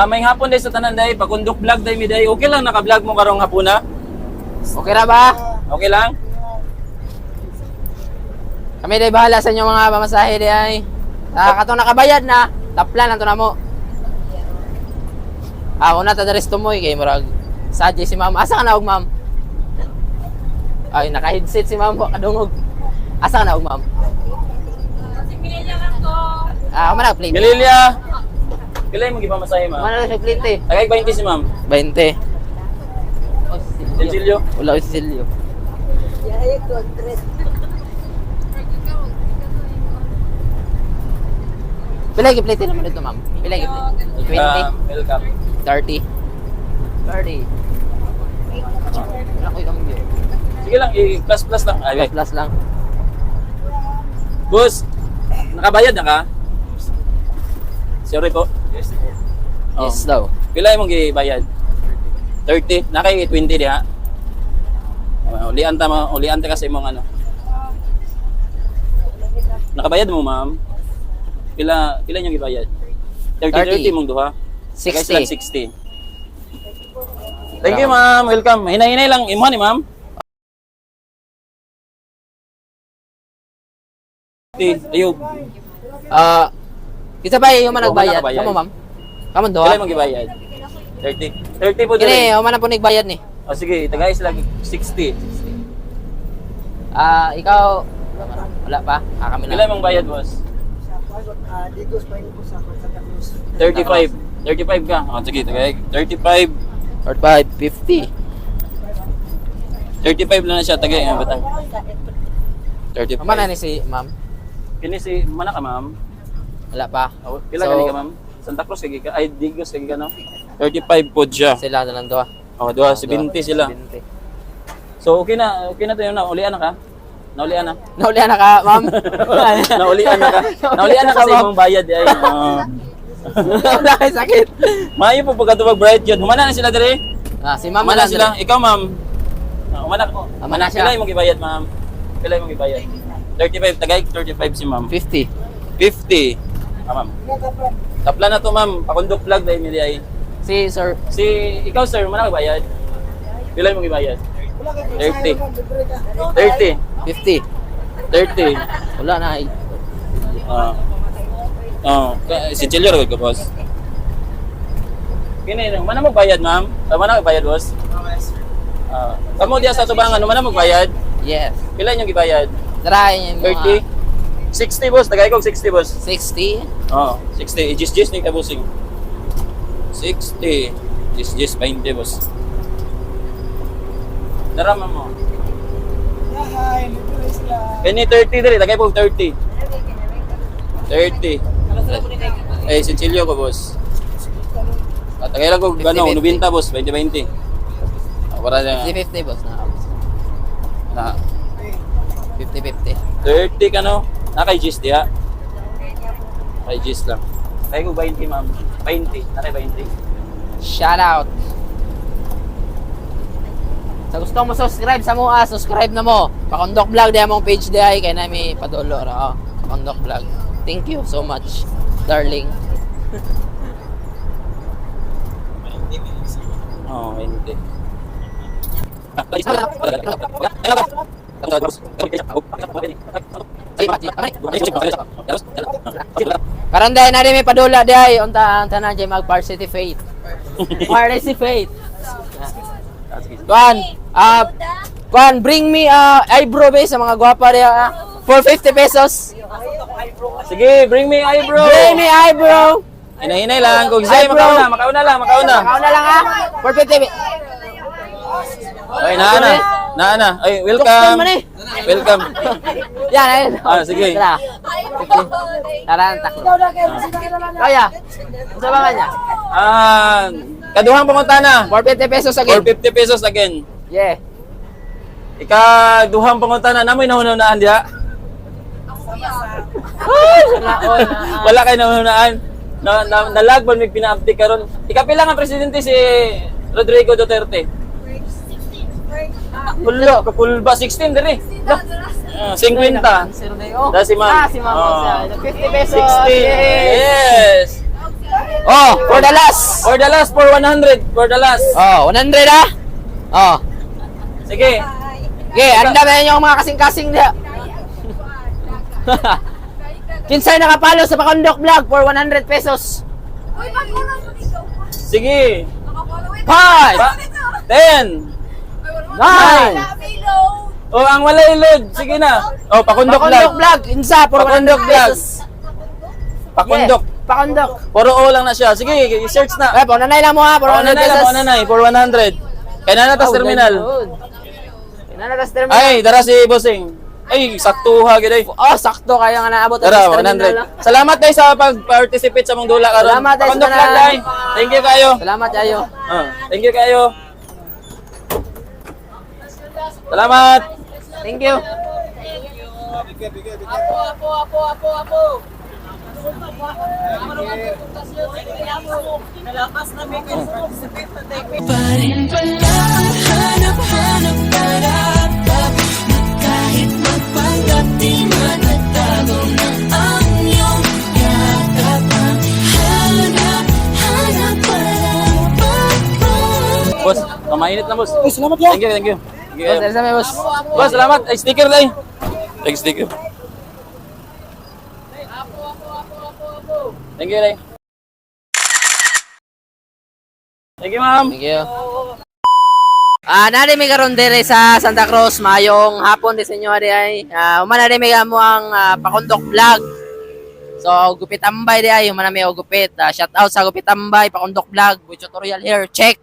May hapon day sa tanan day, pagundok vlog day mi day. Okay lang naka-vlog mo karong hapuna? Okay na ba? Okay lang? Kami day bahala sa inyo mga pamasahe day ay. Katong nakabayad na, taplan lang to na mo. Una ta deres tumoy kay murag sadye si ma'am. Asa ka na og ma'am? Ay naka-headset si ma'am kadungog. Asa ka na og ma'am? Mana plate? Galilya. Kilay mo gipamasahe ma'am. Mana sa plate eh? Tagay 20 si ma'am. 20. Silsilyo. Wala si Silio. Pilay plate naman dito ma'am. Pilay plate. 20. Welcome. 30. 30. Wala ko ikang view. Sige lang, i-plus lang. Ay, Plus lang. boss, nakabayad na ka? Sorry po. Yes daw. Pila imong gibayad? 30. Nakay 20 diha. Ulian ta kasi imong ano. Nakabayad mo, ma'am? Pila yung gibayad? 30 mong duha. 60. 60. Thank you, ma'am. Welcome. Hinay-hinay lang imuha ni ma'am. Ayub. Kita ba yung man Ikaw man nagbayad? nakabayad. Kamo ma'am? Kamo do? Pila imong gibayad? 30. 30 po Kini, dili. o man na po nagbayad ni. O sige, tagay sila 60. Ikaw wala pa? Kami Pila na. imong bayad, boss? Digos pa yung sa Santa Cruz. 35. 35 ka. O sige, tagay. 35. Or 5, 50. 35 lang na siya, tagay. Ang batang. 35. Mana ni si ma'am? Kini si, mana ka, ma'am? Wala pa. Pila ka ka, ma'am? Santa Cruz kagi ka? Ay, Digos kagi ka, no? 35 po siya. Sila na lang doa. O, duha, 70 sila. 70. So, okay na to yun na. Ulian na ka? Naulian na? Naulihan na ka, ma'am? Naulian na ka? Naulian na kasi imong bayad. Ay, Wala kay sakit. Maayo po pagkatubag bright yun. Humana na sila dere. Si ma'am Humana na sila. Ikaw, ma'am. Humana ko. Humana siya. Pila imong gibayad, ma'am? Pila imong gibayad? 35. Tagay 35 si ma'am. 50. 50. Ma'am. Tapla na to, ma'am. Pakundok vlog dahil mili ay. Si sir. Si ikaw, sir, mo na bayad? Pila mo gibayad? 30. 30. 50. 30. Wala na. Si Chilio ro ka, boss. Kini nang mana mo bayad, ma'am? Tama na bayad, boss? Kamo diya sa tubangan, mana mo bayad? Yes. Pila yung gibayad? Try yung 30. 60, boss. Tagay ko 60, boss. 60. 60. Ijis-jis ni kabusing. 60. Ijis-jis 20, boss. Darama mo. Yahay, libre sila. Kani 30 dali, tagay po 30. 30. Eh, si Chilio ko, boss. Tagay lang ko, 50-50. 90, boss. 20-20. Para na. 50-50 boss na. 50-50. 30 ka, no? Nakay Gis diha. Kay Gis lang. Kaya ko 20, ma'am. 20. Nakay 20. Shout out. Sa gusto mo subscribe sa mua, subscribe na mo. Pakondok vlog di among page di ay kay nami padulo ra. Pakondok vlog. Thank you so much, darling. Oh, 20. Karon dai na rin may padula di ay unta na jay mag participate. Participate. Kwan, bring me eyebrow base sa mga gwapa rin for 50 pesos. Sige, bring me eyebrow. Bring me eyebrow. Hinay-hinay lang. Kung sa'yo, Eyebrow. makauna lang. Makauna lang ha. For 50 pesos. Ay, naana. Ay, welcome. Tukton man eh. Welcome. Yan, ayun. Sige. Tara. 50. Tara, takbo. Kaya, sa ba kanya? Kaduhang pumunta na. For 50 pesos For again. 50 pesos again. Yeah. Ikaduhang pangunta na. Namoy nahununaan diya. Wala kayo nahununaan. Nalagbon may pina-update karon. Ikapila nga presidente si Rodrigo Duterte. Pulo, kapulba 16 diri. 50. Sir Day. Oh. Dahil si ma'am. Ah, si ma'am. Oh. 50 pesos. 16. Yes. Oh, for the last. For the last, for 100. For the last. Oh, 100 ah. Oh. Sige. Okay, anda ba yung mga kasing-kasing niya? Kinsay nakapalo sa Pakondok Vlog for 100 pesos. Sige. 5, 10. 9. Oh, ang wala ilod. Sige na. Oh, Pakondok Pakondok Vlog. Vlog, insa for 100 Pakondok Vlog. pesos. Pakondok. Yeah, Pakondok. Puro O lang na siya. Sige, i-search na. Eh, nanay lang mo ha, for 100 pesos. Nanay, for 100. Kaya na natas terminal. Nanatas terminal. Ay, dara si Bossing. Ay, saktuha gid. Oh, sakto kaya nga naabot ang Dara, terminal. 100. Salamat tayo sa pag-participate sa mong dula karon. Salamat tayo sa Pakondok tanan. Vlog tayo. Thank you kayo. Salamat kayo. Thank you kayo. Salamat. Thank you. Parin pala, hanap-hanap hanap kahit magpanggap di matatago ng ang iyong yakap. Hanap-hanap pala. Boss, kamainit na boss. Salamat ya. Thank you, thank you. Thank you. Boss, boss. Boss, salamat. Ay, sticker lang. Ay, sticker. Thank you, Ray. Thank you, ma'am. Thank you. Nari mi karon dire sa Santa Cruz, mayong hapon di sa inyo ay umana rin mi mo ang Pakondok Vlog. So gupit ambay di ay umana mi og gupit. Shout out sa gupit ambay Pakondok Vlog, tutorial here. Check.